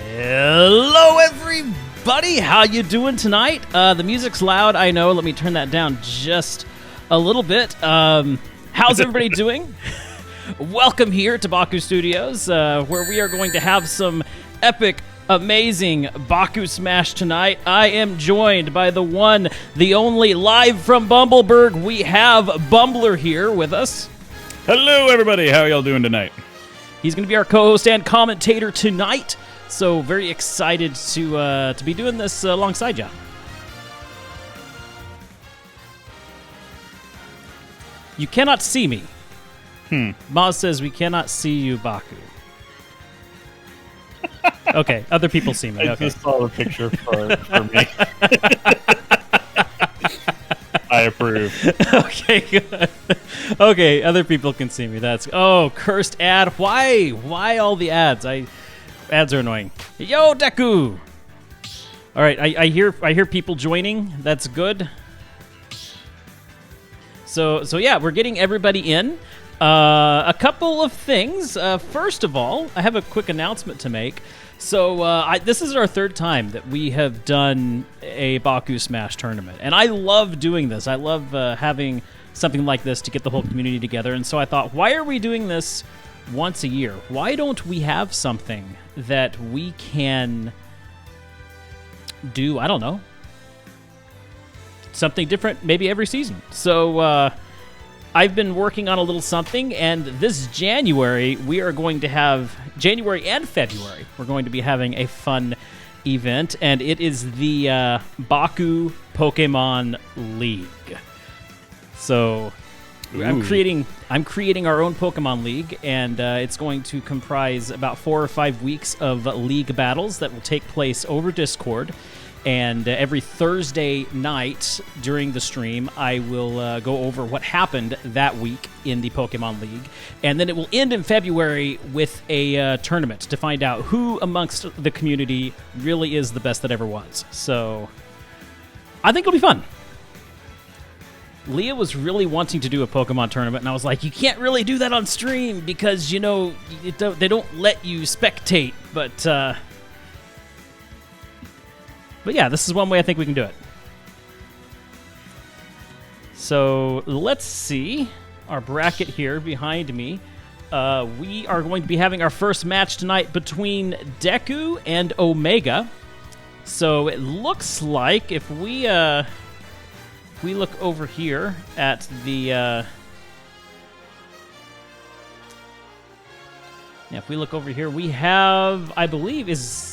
Hello, everybody. How you doing tonight? The music's loud, I know. Let me turn that down just a little bit. How's everybody doing? Welcome here to Baku Studios, where we are going to have some epic, amazing Baku Smash tonight. I am joined by the one, the only, live from Bumbleberg. We have Bumbler here with us. Hello, everybody. How are y'all doing tonight? He's going to be our co-host and commentator tonight. So very excited to be doing this alongside you. You cannot see me. Maz says we cannot see you, Baku. Okay, other people see me. I just saw the picture for me. I approve. Okay, good. Okay, other people can see me. Cursed ad. Why all the ads? Ads are annoying. Yo, Deku! All right, I hear people joining. That's good. So yeah, we're getting everybody in. A couple of things. First of all, I have a quick announcement to make. So this is our third time that we have done a Baku Smash tournament, and I love doing this. I love having something like this to get the whole community together. And so I thought, why are we doing this once a year? Why don't we have something that we can do, I don't know, something different maybe every season? So I've been working on a little something, and this January, we are going to have, January and February, we're going to be having a fun event, and it is the Baku Pokemon League. So I'm creating our own Pokemon League, and it's going to comprise about 4 or 5 weeks of league battles that will take place over Discord. And every Thursday night during the stream, I will go over what happened that week in the Pokemon League. And then it will end in February with a tournament to find out who amongst the community really is the best that ever was. So I think it'll be fun. Leah was really wanting to do a Pokemon tournament, and I was like, you can't really do that on stream because, you know, they don't let you spectate. But yeah, this is one way I think we can do it. So let's see our bracket here behind me. We are going to be having our first match tonight between Deku and Omega. So it looks like if we look over here at the if we look over here, we have, I believe, is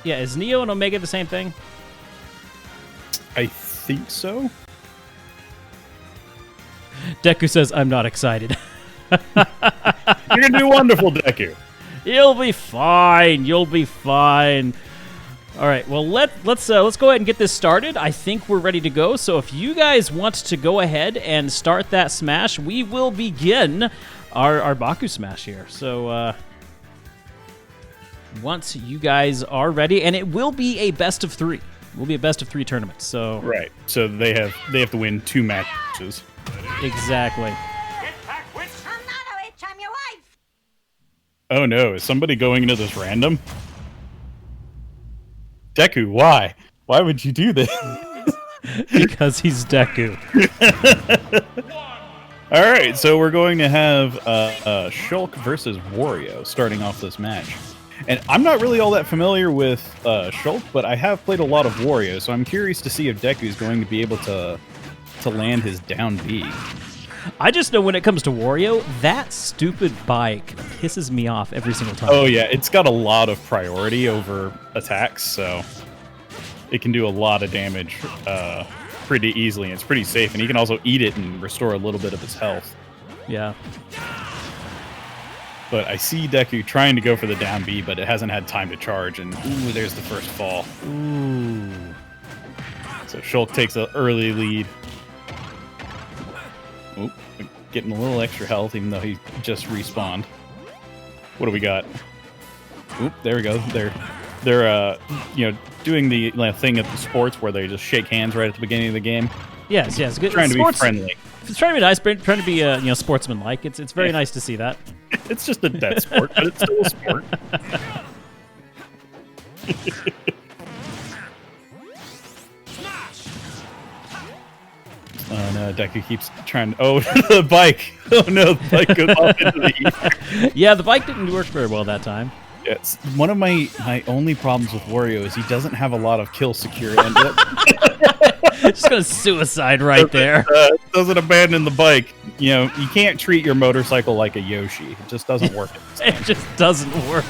Neo and Omega the same thing? I think so. Deku says, I'm not excited. You're going to do wonderful, Deku. You'll be fine. You'll be fine. All right, well, let's go ahead and get this started. I think we're ready to go. So if you guys want to go ahead and start that smash, we will begin our Baku Smash here. So once you guys are ready, and it will be a best of 3. It will be a best of 3 tournament. So right. So they have to win 2 matches. Exactly. I'm your wife. Oh no, is somebody going into this random? Deku, why? Why would you do this? Because he's Deku. All right, so we're going to have Shulk versus Wario starting off this match. And I'm not really all that familiar with Shulk, but I have played a lot of Wario, so I'm curious to see if Deku is going to be able to land his down B. I just know when it comes to Wario, that stupid bike pisses me off every single time. Oh yeah, it's got a lot of priority over attacks, so it can do a lot of damage pretty easily, and it's pretty safe, and he can also eat it and restore a little bit of his health. Yeah. But I see Deku trying to go for the down B, but it hasn't had time to charge, and ooh, there's the first fall. Ooh. So Shulk takes an early lead. Oop, getting a little extra health, even though he just respawned. What do we got? Oop, there we go. They're doing the thing at the sports where they just shake hands right at the beginning of the game. Yes. Good. Trying to be friendly. It's trying to be nice, trying to be sportsmanlike. It's very nice to see that. It's just a death sport, but it's still a sport. Oh no, Deku keeps trying to... Oh, the bike! Oh no, the bike goes off into the ether. Yeah, the bike didn't work very well that time. It's one of my only problems with Wario is he doesn't have a lot of kill security. Just gonna suicide right there. Doesn't abandon the bike. You know, you can't treat your motorcycle like a Yoshi. It just doesn't work. It just doesn't work.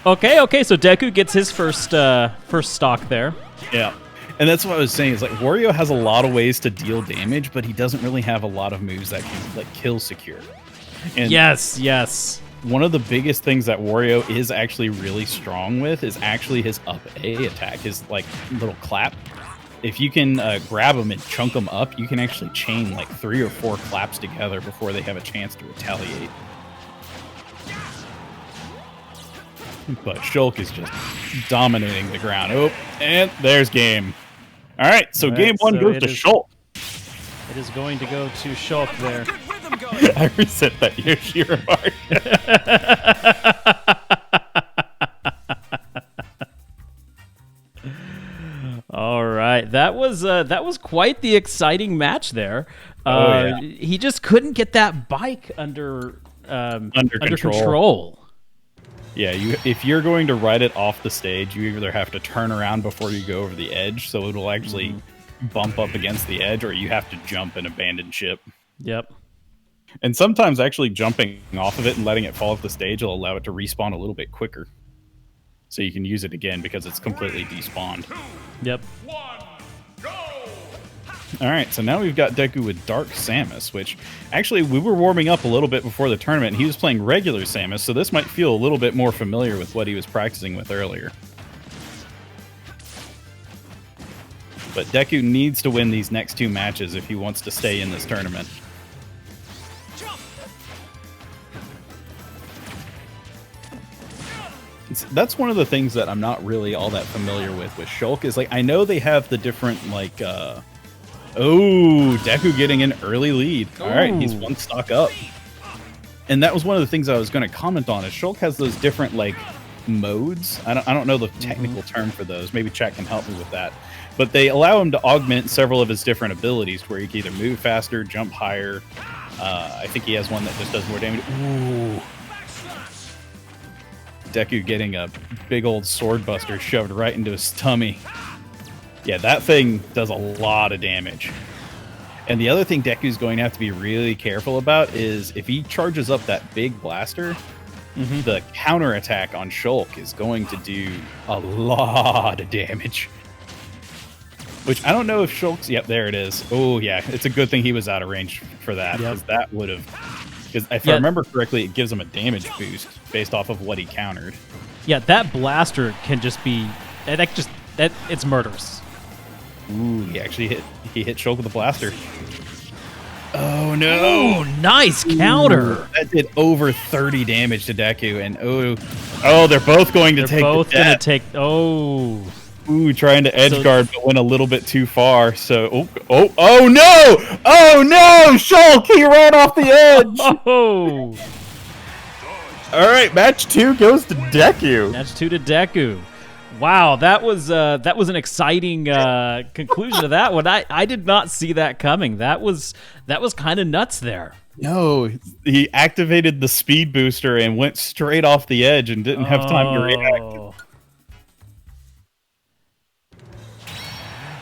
Okay, so Deku gets his first stock there. Yeah. And that's what I was saying, is like Wario has a lot of ways to deal damage, but he doesn't really have a lot of moves that can like kill secure. And yes. one of the biggest things that Wario is actually really strong with is actually his up A attack, his like little clap. If you can grab him and chunk him up, you can actually chain like 3 or 4 claps together before they have a chance to retaliate. But Shulk is just dominating the ground. Oh, and there's game. All right, so game 1 goes to Shulk. It is going to go to Shulk there. I reset that Yoshi remark. All right, that was quite the exciting match there. Yeah. He just couldn't get that bike under control. Yeah, if you're going to ride it off the stage, you either have to turn around before you go over the edge, so it'll actually bump up against the edge, or you have to jump and abandon ship. Yep. And sometimes actually jumping off of it and letting it fall off the stage will allow it to respawn a little bit quicker. So you can use it again because it's completely despawned. Yep. Alright, so now we've got Deku with Dark Samus, which actually we were warming up a little bit before the tournament, and he was playing regular Samus, so this might feel a little bit more familiar with what he was practicing with earlier. But Deku needs to win these next 2 matches if he wants to stay in this tournament. That's one of the things that I'm not really all that familiar with Shulk, is like, I know they have the different, like, oh, Deku getting an early lead. All right, he's 1 stock up. And that was one of the things I was going to comment on, is Shulk has those different, like, modes. I don't know the technical term for those. Maybe chat can help me with that. But they allow him to augment several of his different abilities, where he can either move faster, jump higher. I think he has one that just does more damage. Ooh. Deku getting a big old sword buster shoved right into his tummy. Yeah, that thing does a lot of damage. And the other thing Deku's going to have to be really careful about is if he charges up that big blaster, the counterattack on Shulk is going to do a lot of damage. Which I don't know if Shulk's... Yep, there it is. Oh, yeah. It's a good thing he was out of range for that, because that would have... Because if I remember correctly, it gives him a damage boost based off of what he countered. Yeah, that blaster can just be... it's murderous. Ooh, he actually hit Shulk with a blaster. Oh, no. Ooh, nice counter. Ooh, that did over 30 damage to Deku. And oh, they're both going to take Ooh, trying to edge guard, but went a little bit too far. So, oh no! Oh no! Shulk, he ran off the edge! Oh! All right, match 2 goes to Deku. Match 2 to Deku. Wow, that was an exciting conclusion to that one. I did not see that coming. That was kind of nuts there. No, he activated the speed booster and went straight off the edge and didn't have time to react.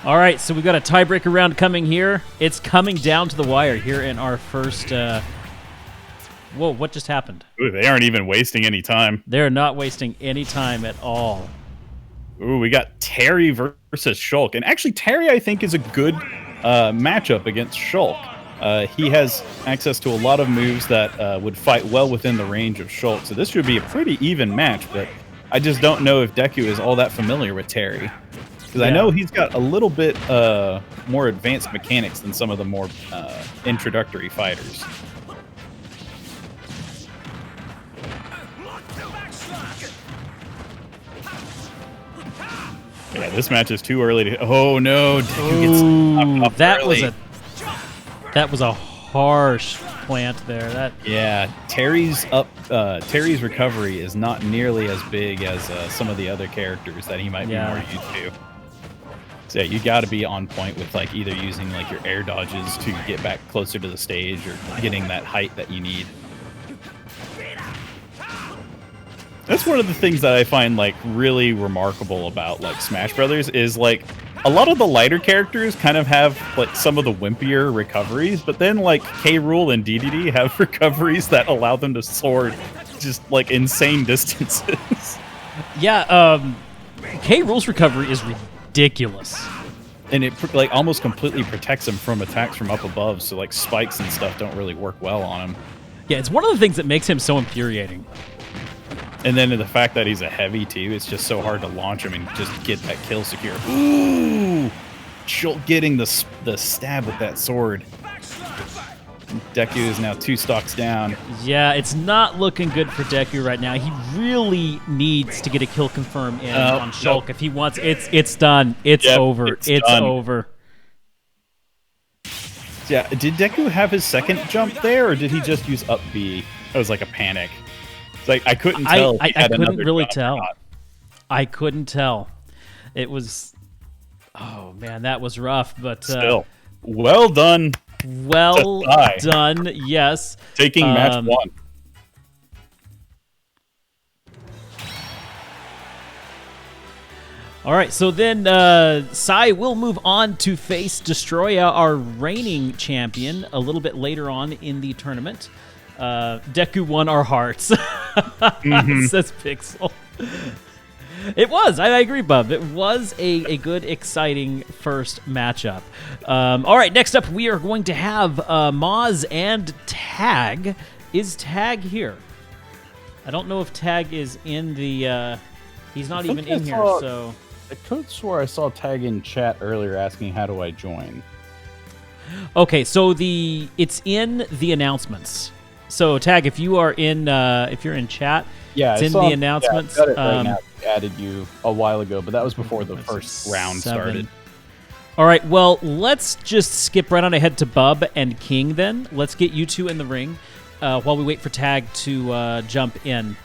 All right, so we've got a tiebreaker round coming here. It's coming down to the wire here in our first... Whoa, what just happened? Ooh, they aren't even wasting any time. They're not wasting any time at all. Ooh, we got Terry versus Shulk. And actually, Terry, I think, is a good matchup against Shulk. He has access to a lot of moves that would fight well within the range of Shulk. So this should be a pretty even match, but I just don't know if Deku is all that familiar with Terry. Because I know he's got a little bit more advanced mechanics than some of the more introductory fighters. Yeah, this match is too early to... Oh, no. Deku gets knocked off that early. was a harsh plant there. That Yeah, Terry's recovery is not nearly as big as some of the other characters that he might be more used to. So yeah, you got to be on point with like either using like your air dodges to get back closer to the stage or getting that height that you need. That's one of the things that I find like really remarkable about like Smash Brothers is like a lot of the lighter characters kind of have like some of the wimpier recoveries, but then like K. Rool and DDD have recoveries that allow them to soar just like insane distances. Yeah, K. Rool's recovery is ridiculous. And it like almost completely protects him from attacks from up above, so like spikes and stuff don't really work well on him. Yeah, it's one of the things that makes him so infuriating. And then the fact that he's a heavy too, it's just so hard to launch him and just get that kill secure. Ooh! Schultz getting the stab with that sword. Deku is now 2 stocks down. Yeah, it's not looking good for Deku right now. He really needs to get a kill confirm in on Shulk if he wants. It's done. It's over. It's done. over. Yeah, did Deku have his second jump there, or did he just use up B? It was like a panic. It's like I couldn't tell. I couldn't really tell. I couldn't tell. It was. Oh man, that was rough. But still, well done. Well done. Yes. Taking match 1. All right, so then Sai will move on to face Destroya, our reigning champion, a little bit later on in the tournament. Deku won our hearts, says Pixel. It was. I agree, Bub. It was a good, exciting first matchup. All right, next up, we are going to have Maz and Tag. Is Tag here? I don't know if Tag is in the... he's not even in here, so... I could have swore I saw Tag in chat earlier asking how do I join. Okay, so it's in the announcements. So Tag, if you are in if you're in chat, it's in the announcements. Yeah, I got it right now. I added you a while ago, but that was before the first round started. All right, well, let's just skip right on ahead to Bub and King then. Let's get you two in the ring while we wait for Tag to jump in.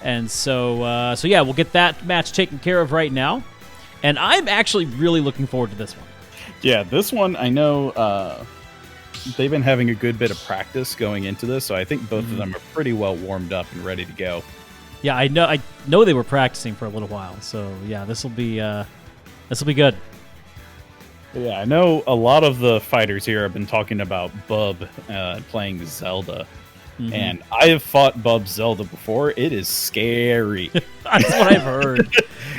And so yeah, we'll get that match taken care of right now. And I'm actually really looking forward to this one. Yeah, this one, I know they've been having a good bit of practice going into this, so I think both of them are pretty well warmed up and ready to go. Yeah, I know they were practicing for a little while, so yeah, this will be good. Yeah, I know a lot of the fighters here have been talking about Bub playing Zelda. And I have fought Bub Zelda before. It is scary. That's what I've heard.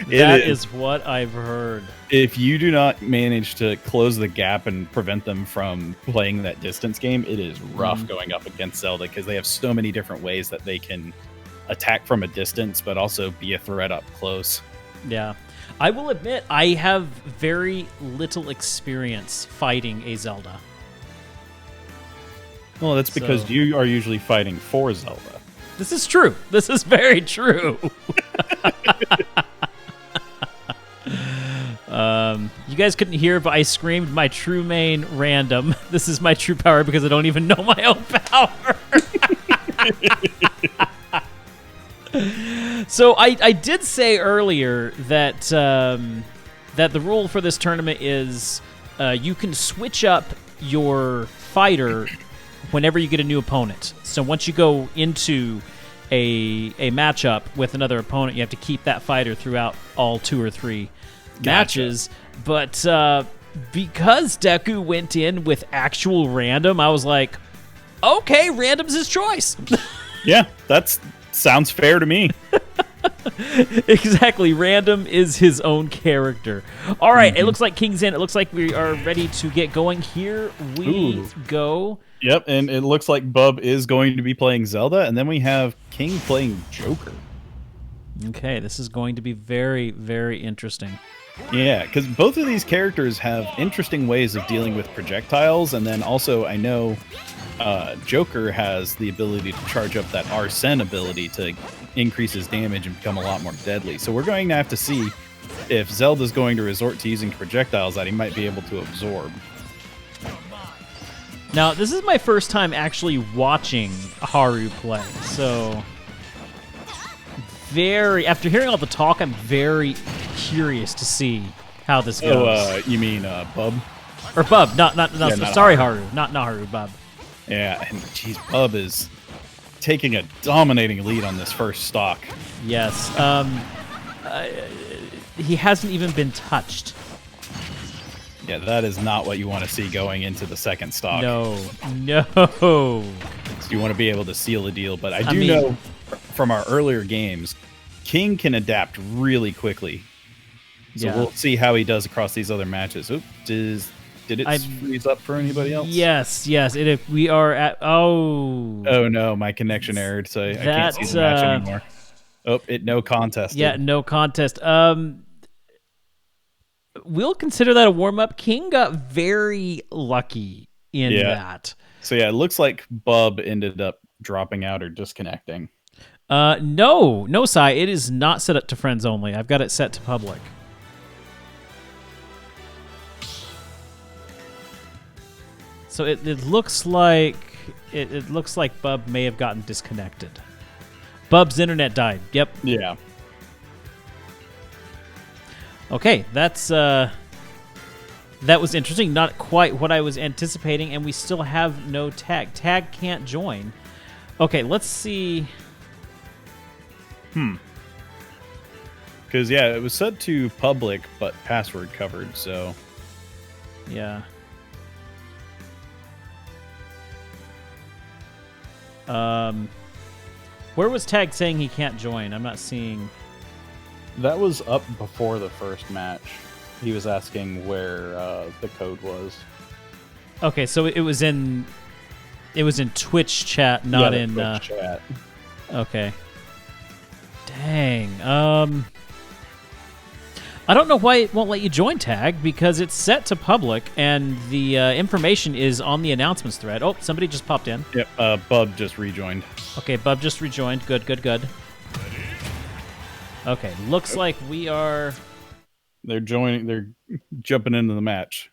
That is what I've heard. If you do not manage to close the gap and prevent them from playing that distance game, it is rough going up against Zelda because they have so many different ways that they can attack from a distance, but also be a threat up close. Yeah. I will admit, I have very little experience fighting a Zelda. Well, that's because you are usually fighting for Zelda. This is true. This is very true. You guys couldn't hear, but I screamed my true main random. This is my true power because I don't even know my own power. So I did say earlier that that the rule for this tournament is you can switch up your fighter whenever you get a new opponent. So once you go into a matchup with another opponent, you have to keep that fighter throughout all 2 or 3 matches. But because Deku went in with actual random, I was like, okay, random's his choice. Yeah, that sounds fair to me. Exactly. Random is his own character. All right, it looks like King's in. It looks like we are ready to get going. Here we go. Yep, and it looks like Bub is going to be playing Zelda, and then we have King playing Joker. Okay, this is going to be very, very interesting. Yeah, because both of these characters have interesting ways of dealing with projectiles, and then also I know Joker has the ability to charge up that Arsene ability to increase his damage and become a lot more deadly. So we're going to have to see if Zelda's going to resort to using projectiles that he might be able to absorb. Now, this is my first time actually watching Haru play, so after hearing all the talk, I'm very curious to see how this goes. Oh, you mean Bub? Or Bub, not sorry, Haru. Haru. Not Haru, Bub. Yeah, and geez, Bub is taking a dominating lead on this first stock. Yes. He hasn't even been touched. Yeah, that is not what you want to see going into the second stock. No. So you want to be able to seal the deal, but I mean, know from our earlier games, King can adapt really quickly. So we'll see how he does across these other matches. Oop, did it freeze up for anybody else? Yes. We are at... Oh. Oh, no, my connection errored, so I can't see the match anymore. Oh, no contest. Yeah, no contest. We'll consider that a warm-up. King got very lucky in that. So, yeah, it looks like Bub ended up dropping out or disconnecting. No, Sai. It is not set up to friends only. I've got it set to public. So it looks like it looks like Bub may have gotten disconnected. Bub's internet died. Yep. Yeah. Okay, that was interesting. Not quite what I was anticipating, and we still have no tag. Tag can't join. Okay, let's see. Because, yeah, it was set to public, but password covered, so... Yeah. Where was Tag saying he can't join? I'm not seeing... That was up before the first match. He was asking where the code was. Okay, so it was in Twitch chat, not in Twitch chat. Okay. Dang. I don't know why it won't let you join Tag, because it's set to public and the information is on the announcements thread. Oh, somebody just popped in. Yep, Bub just rejoined. Okay, Bub just rejoined. Good. Okay, looks like we are... They're jumping into the match.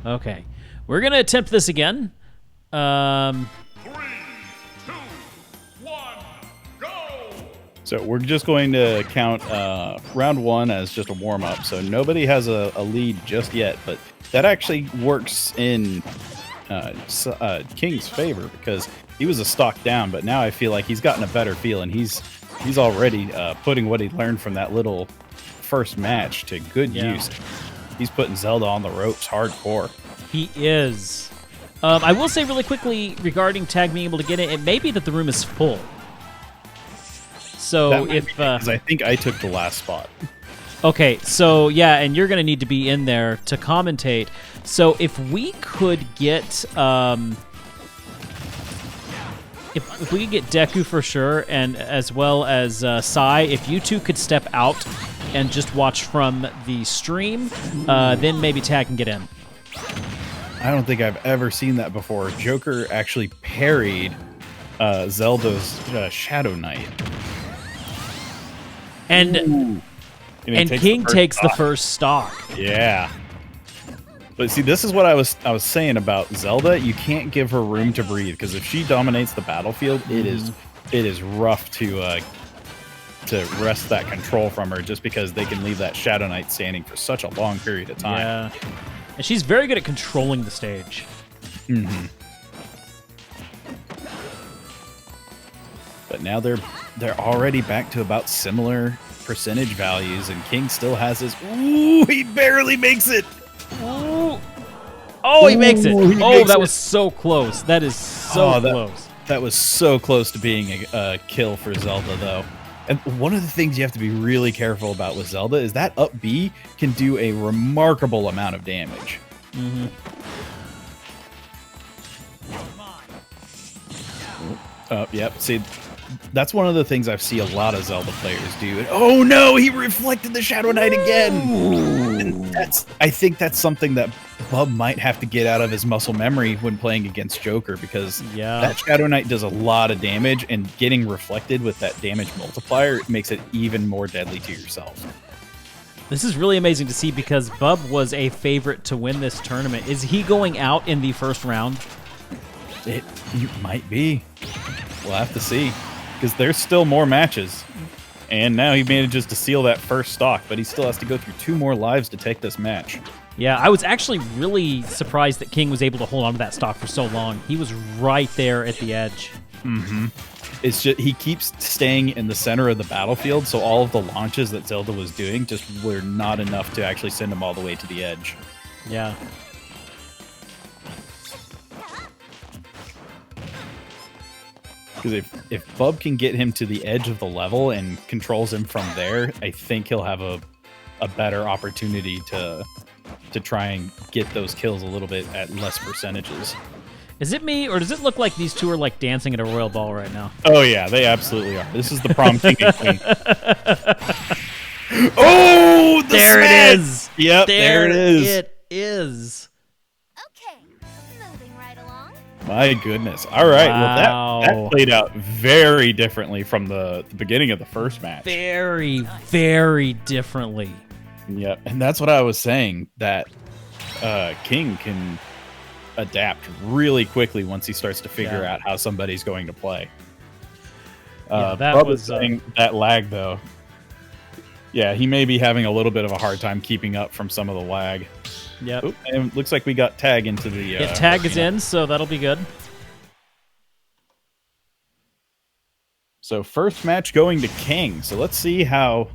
Okay. We're going to attempt this again. 3, 2, 1, go! So we're just going to count round one as just a warm-up. So nobody has a lead just yet, but that actually works in King's favor because he was a stock down, but now I feel like he's gotten a better feel, and he's already putting what he learned from that little first match to good use. He's putting Zelda on the ropes hardcore. He is. I will say really quickly regarding Tag being able to get it, it may be that the room is full. So because I think I took the last spot. Okay, so yeah, and you're going to need to be in there to commentate. So if we could get if we could get Deku for sure, and as well as Sai, if you two could step out and just watch from the stream, then maybe Tag can get in. I don't think I've ever seen that before. Joker actually parried Zelda's Shadow Knight. And King takes the first stock. Yeah. But see, this is what I was saying about Zelda. You can't give her room to breathe, because if she dominates the battlefield, it is rough to wrest that control from her, just because they can leave that Shadow Knight standing for such a long period of time. Yeah. And she's very good at controlling the stage. Mm-hmm. But now they're already back to about similar percentage values, and King still has his... Ooh, he barely makes it! Ooh. Oh, he makes it! That was so close. That is so close. That was so close to being a kill for Zelda, though. And one of the things you have to be really careful about with Zelda is that up B can do a remarkable amount of damage. Mm-hmm. Yep. See, that's one of the things I see a lot of Zelda players do. And, oh no, he reflected the Shadow Knight again. And I think that's something that Bub might have to get out of his muscle memory when playing against Joker, because that Shadow Knight does a lot of damage, and getting reflected with that damage multiplier makes it even more deadly to yourself. This is really amazing to see because Bub was a favorite to win this tournament. Is he going out in the first round? It might be. We'll have to see. Because there's still more matches. And now he manages to seal that first stock, but he still has to go through 2 more lives to take this match. Yeah, I was actually really surprised that King was able to hold on to that stock for so long. He was right there at the edge. Mm-hmm. It's just he keeps staying in the center of the battlefield, so all of the launches that Zelda was doing just were not enough to actually send him all the way to the edge. Yeah. Because if Bub can get him to the edge of the level and controls him from there, I think he'll have a better opportunity to try and get those kills a little bit at less percentages. Is it me, or does it look like these two are like dancing at a royal ball right now? Oh yeah, they absolutely are. This is the prom king and queen. Oh, there smash! It is. Yep, there it is. It is. Okay, moving right along. My goodness. All right. Wow. Well, that played out very differently from the beginning of the first match. Very, very differently. Yep. And that's what I was saying, that King can adapt really quickly once he starts to figure out how somebody's going to play. That Bub was saying that lag, though. Yeah, he may be having a little bit of a hard time keeping up from some of the lag. Yep. Oop, and it looks like we got tag into the... Tag is in, so that'll be good. So first match going to King. So let's see how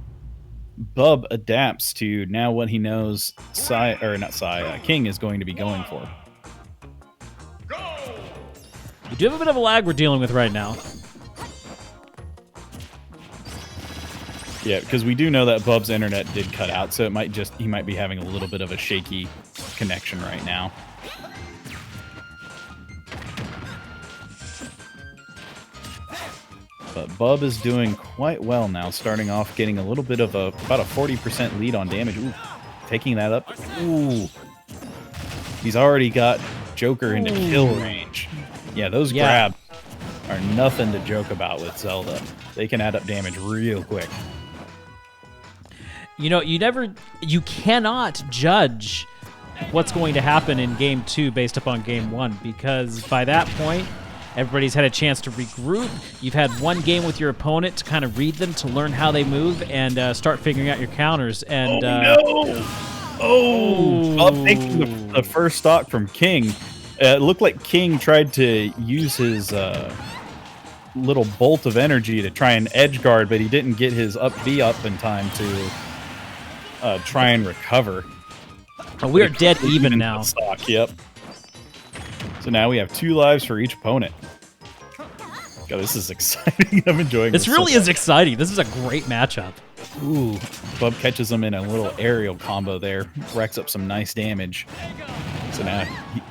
Bub adapts to now what he knows King is going to be going for. We do have a bit of a lag we're dealing with right now. Yeah, because we do know that Bub's internet did cut out, so he might be having a little bit of a shaky connection right now. But Bub is doing quite well now, starting off getting a little bit of about a 40% lead on damage. Ooh, taking that up. Ooh. He's already got Joker into kill range. Yeah, those grabs are nothing to joke about with Zelda. They can add up damage real quick. You know, you cannot judge what's going to happen in game 2 based upon game 1, because by that point, everybody's had a chance to regroup. You've had one game with your opponent to kind of read them, to learn how they move, and start figuring out your counters. And Bub taking the first stock from King. It looked like King tried to use his little bolt of energy to try and edge guard, but he didn't get his up B up in time to try and recover. Oh, we are dead even now. Stock, yep. So now we have 2 lives for each opponent. God, this is exciting. I'm enjoying this. This really is exciting. This is a great matchup. Ooh, Bub catches him in a little aerial combo there. Racks up some nice damage. So now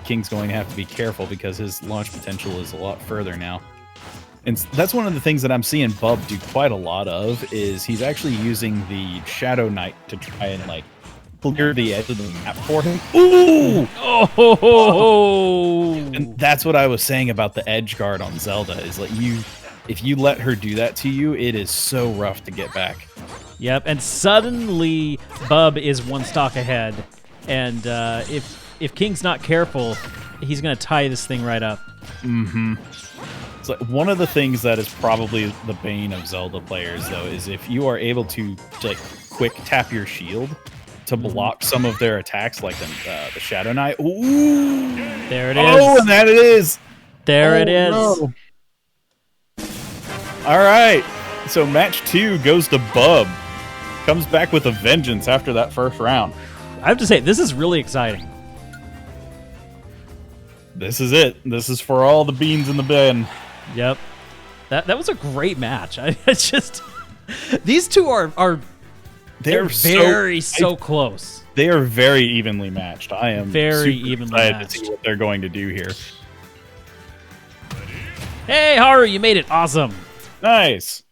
King's going to have to be careful because his launch potential is a lot further now. And that's one of the things that I'm seeing Bub do quite a lot of, is he's actually using the Shadow Knight to try and, like, clear the edge of the map for him. Ooh! Oh! And that's what I was saying about the edge guard on Zelda, is like if you let her do that to you, it is so rough to get back. Yep, and suddenly Bub is 1 stock ahead, and if King's not careful, he's going to tie this thing right up. Mm-hmm. It's like one of the things that is probably the bane of Zelda players, though, is if you are able to, like, quick tap your shield to block some of their attacks, like the Shadow Knight. Ooh! There it is. Oh, and that it is. There it is. No. All right. So match 2 goes to Bub. Comes back with a vengeance after that first round. I have to say, this is really exciting. This is it. This is for all the beans in the bin. Yep. That was a great match. It's just these two are they're very so close. They are very evenly matched. I am very super evenly excited matched. to see what they're going to do here. Hey, Haru, you made it. Awesome. Nice.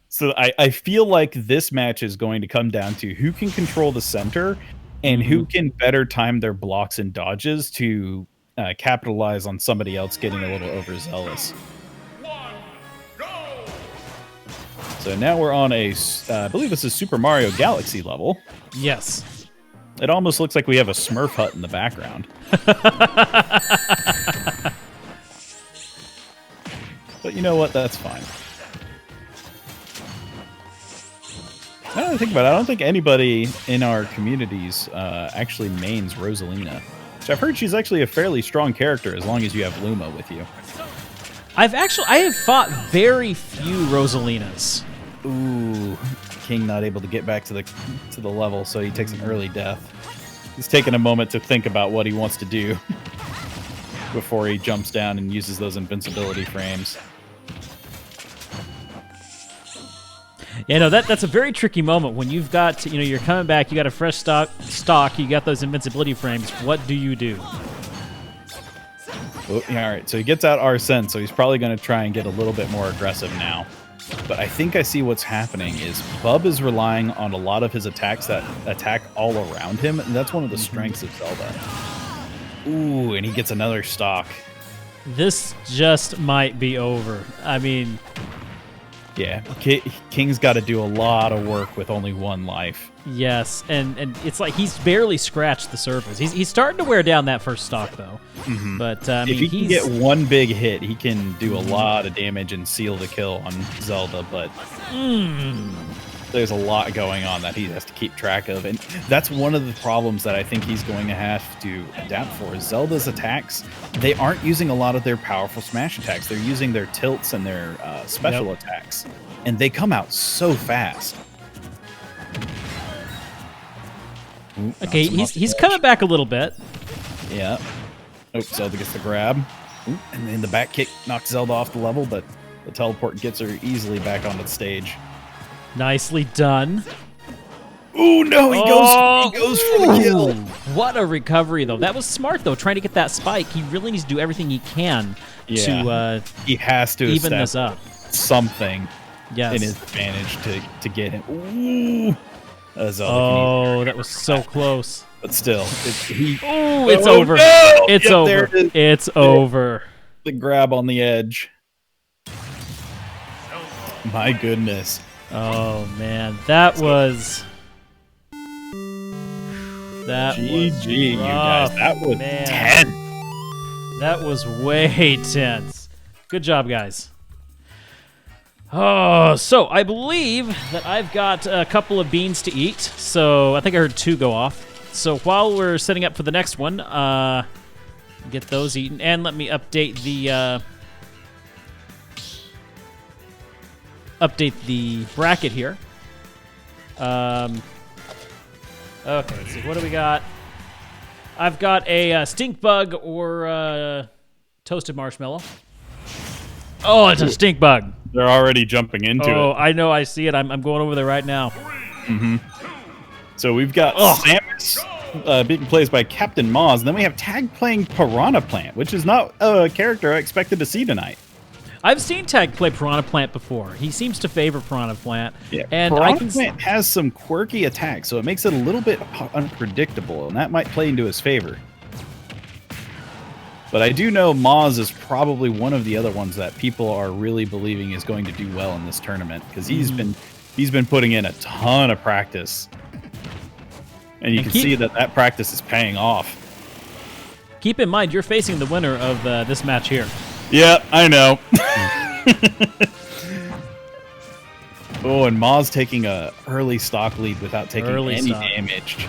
So I feel like this match is going to come down to who can control the center and who can better time their blocks and dodges to capitalize on somebody else getting a little overzealous. So now we're on I believe this is Super Mario Galaxy level. Yes. It almost looks like we have a Smurf hut in the background. But you know what? That's fine. Now that I think about it, I don't think anybody in our communities actually mains Rosalina. Which I've heard she's actually a fairly strong character as long as you have Luma with you. I have fought very few Rosalinas. Ooh, King not able to get back to the level, so he takes an early death. He's taking a moment to think about what he wants to do before he jumps down and uses those invincibility frames. Yeah, no, that's a very tricky moment when you've got, you're coming back, you got a fresh stock, you got those invincibility frames. What do you do? Oh, yeah, all right, so he gets out Arsene, so he's probably going to try and get a little bit more aggressive now. But I think I see what's happening is Bub is relying on a lot of his attacks that attack all around him, and that's one of the strengths of Zelda. Ooh, and he gets another stock. This just might be over. I mean... Yeah, King's got to do a lot of work with only one life. Yes, and it's like he's barely scratched the surface. He's starting to wear down that first stock, though. Mm-hmm. But if he can get one big hit, he can do a lot of damage and seal the kill on Zelda, but there's a lot going on that he has to keep track of. And that's one of the problems that I think he's going to have to adapt for. Is Zelda's attacks, they aren't using a lot of their powerful smash attacks. They're using their tilts and their special attacks. And they come out so fast. Ooh, okay, he's coming back a little bit. Yeah. Oh, Zelda gets the grab. Ooh, and then the back kick knocks Zelda off the level, but the teleport gets her easily back onto the stage. Nicely done. Ooh, no, he goes for the kill. What a recovery, though. That was smart, though, trying to get that spike. He really needs to do everything he can to he has to even this up. Something in his advantage to get him. Ooh. That was so close. But still, it's over. No! It's over. It's over. The grab on the edge. My goodness. Oh man, that was GG, you guys. That was tense. That was way tense. Good job, guys. Oh, so I believe that I've got a couple of beans to eat. So I think I heard 2 go off. So while we're setting up for the next one, get those eaten, and let me update the bracket here. Okay, let's see. What do we got? I've got a stink bug or toasted marshmallow. Oh, it's a stink bug. They're already jumping into it. Oh, I know. I see it. I'm going over there right now. Mm-hmm. So we've got Samus being played by Captain Maz, and then we have Tag playing Piranha Plant, which is not a character I expected to see tonight. I've seen Tag play Piranha Plant before. He seems to favor Piranha Plant. Yeah, and Piranha Plant has some quirky attacks, so it makes it a little bit unpredictable, and that might play into his favor. But I do know Maz is probably one of the other ones that people are really believing is going to do well in this tournament, because he's been putting in a ton of practice. And you can see that practice is paying off. Keep in mind, you're facing the winner of this match here. Yeah, I know. Oh, and Maz taking a early stock lead without taking any damage.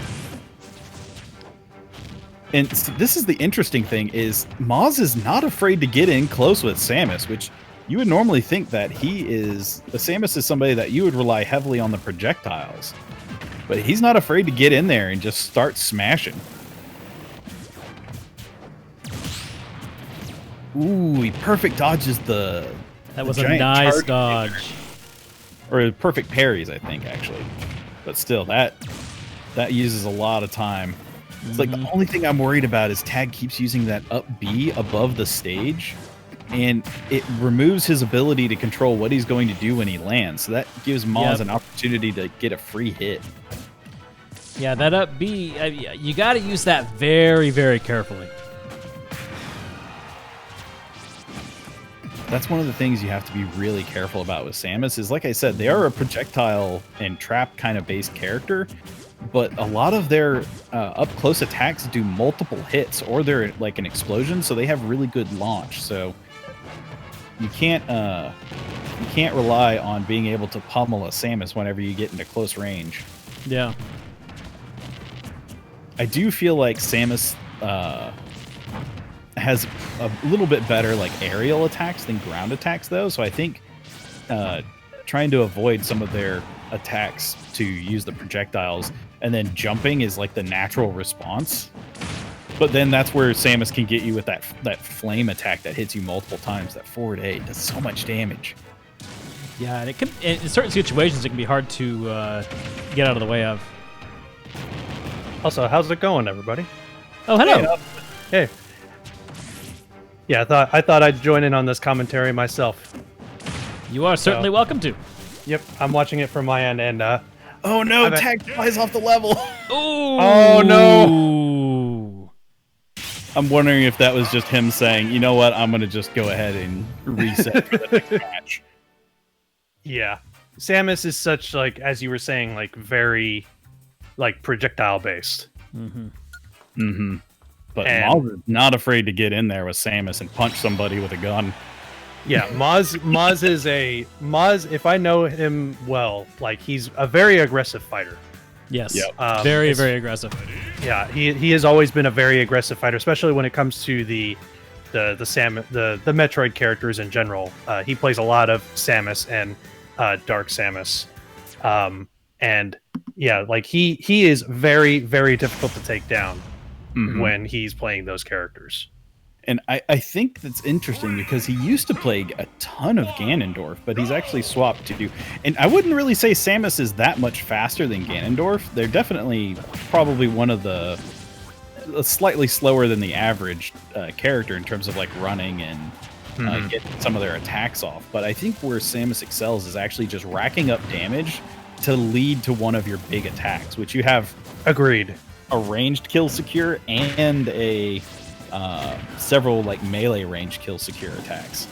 And this is the interesting thing, is Maz is not afraid to get in close with Samus, which you would normally think that Samus is somebody that you would rely heavily on the projectiles. But he's not afraid to get in there and just start smashing. Ooh, he perfect dodges That was a nice dodge. Or perfect parries, I think, actually. But still, that uses a lot of time. It's like the only thing I'm worried about is Tag keeps using that up B above the stage, and it removes his ability to control what he's going to do when he lands. So that gives Maz an opportunity to get a free hit. Yeah, that up B, you got to use that very, very carefully. that's one of the things you have to be really careful about with Samus is, like I said, they are a projectile and trap kind of based character, but a lot of their up close attacks do multiple hits, or they're like an explosion, so they have really good launch. So you can't rely on being able to pummel a Samus whenever you get into close range. Yeah. I do feel like Samus has a little bit better like aerial attacks than ground attacks, though. So I think trying to avoid some of their attacks to use the projectiles and then jumping is like the natural response. But then that's where Samus can get you with that flame attack that hits you multiple times. That forward 8 does so much damage. Yeah, and it can, in certain situations, it can be hard to get out of the way of. Also, how's it going, everybody? Oh, hello. Hey. Yeah, I thought I'd join in on this commentary myself. You are certainly welcome to. Yep, I'm watching it from my end, and Oh no, Tag flies off the level. Ooh. Oh, no. I'm wondering if that was just him saying, you know what, I'm going to just go ahead and reset for the next match. Yeah. Samus is such, like, as you were saying, like, very, like, projectile-based. Mm-hmm. But And- Maz is not afraid to get in there with Samus and punch somebody with a gun. Yeah, Maz is Maz, if I know him well, like, he's a very aggressive fighter. Yes. Yep. Very, It's- very aggressive. Yeah, he has always been a very aggressive fighter, especially when it comes to the Metroid characters in general. He plays a lot of Samus and Dark Samus, and yeah, like he is very, very difficult to take down when he's playing those characters. And I think that's interesting because he used to play a ton of Ganondorf, but he's actually swapped to... And I wouldn't really say Samus is that much faster than Ganondorf. They're definitely probably one of the... slightly slower than the average character in terms of like running and getting some of their attacks off. But I think where Samus excels is actually just racking up damage to lead to one of your big attacks, which you have Agreed. a ranged kill secure and a... several like melee range kill secure attacks.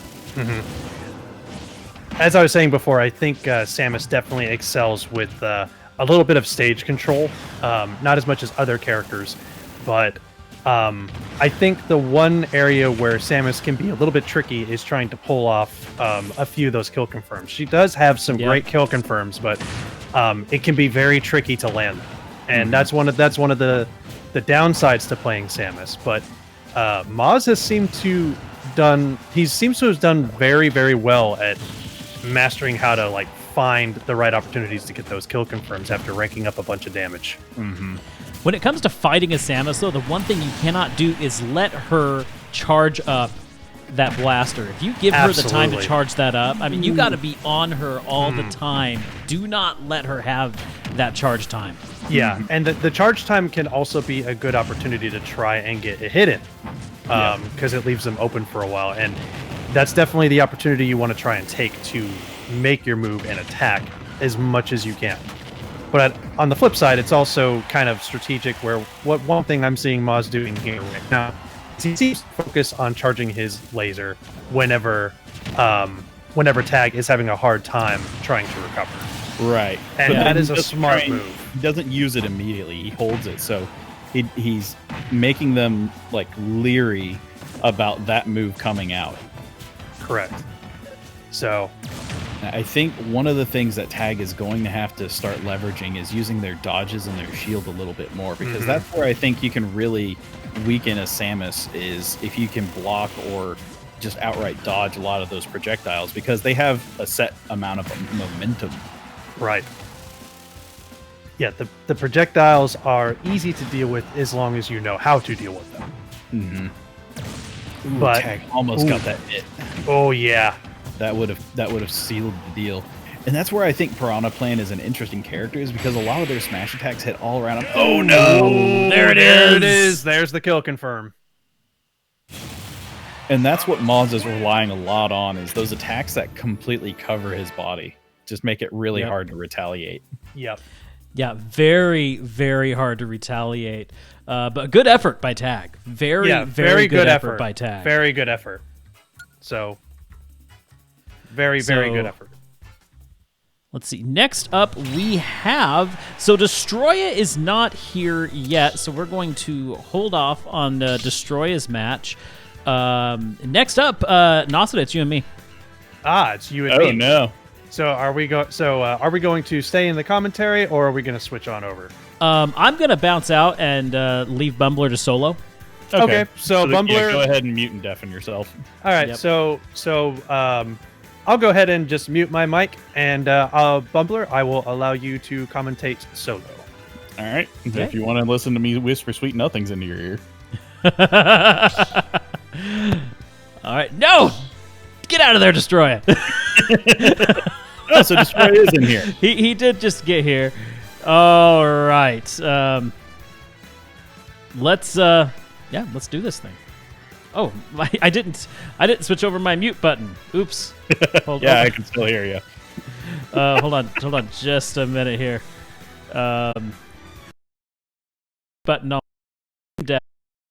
As I was saying before, I think Samus definitely excels with a little bit of stage control, not as much as other characters, but I think the one area where Samus can be a little bit tricky is trying to pull off a few of those kill confirms. She does have some great kill confirms, but it can be very tricky to land, and that's one of the downsides to playing Samus. But Maz has seemed to have done very, very well at mastering how to like find the right opportunities to get those kill confirms after ranking up a bunch of damage. When it comes to fighting a Samus, though, the one thing you cannot do is let her charge up that blaster. If you give her the time to Absolutely. charge that up, I mean, you got to be on her all the time. Do not let her have that charge time. Yeah, and the charge time can also be a good opportunity to try and get a hit in, because it leaves them open for a while, and that's definitely the opportunity you want to try and take to make your move and attack as much as you can. But on the flip side, it's also kind of strategic, where one thing I'm seeing Maz doing here right now is he seems to focus on charging his laser whenever Tag is having a hard time trying to recover. Right. And But that then is he a doesn't smart try and- move. He doesn't use it immediately. He holds it. So he's making them like leery about that move coming out. Correct. So, I think one of the things that Tag is going to have to start leveraging is using their dodges and their shield a little bit more, because that's where I think you can really weaken a Samus, is if you can block or just outright dodge a lot of those projectiles, because they have a set amount of momentum. right. Yeah, the projectiles are easy to deal with as long as you know how to deal with them. Ooh, But- Tag almost got that hit. Oh, yeah. That would have sealed the deal. And that's where I think Piranha Plant is an interesting character, is because a lot of their smash attacks hit all around him. Oh no! There it There it is. is. There's the kill confirm. And that's what Maz is relying a lot on, is those attacks that completely cover his body. Just make it really Yep. hard to retaliate. Yep. Yeah, very, very hard to retaliate. But good effort by Tag. Very, Yeah, very good effort by Tag. Very good effort. So, Very, very good effort. Let's see. Next up, we have... So Destroya is not here yet, so we're going to hold off on Destroya's match. Next up, Nasada, it's you and me. It's you and me. Oh, no. So are we going to stay in the commentary, or are we going to switch on over? I'm going to bounce out and leave Bumbler to solo. Okay, so yeah, Bumbler... go ahead and mute and deafen yourself. All right, Yep. so I'll go ahead and just mute my mic, and Bumbler, I will allow you to commentate solo. All right. Okay. If you want to listen to me whisper sweet nothings into your ear. All right. No! Get out of there, Destroya. Oh, so Destroy is in here. He did just get here. All right. Let's do this thing. Oh, I didn't switch over my mute button. Oops. Hold Yeah, on. I can still hear you. Hold on just a minute here. Button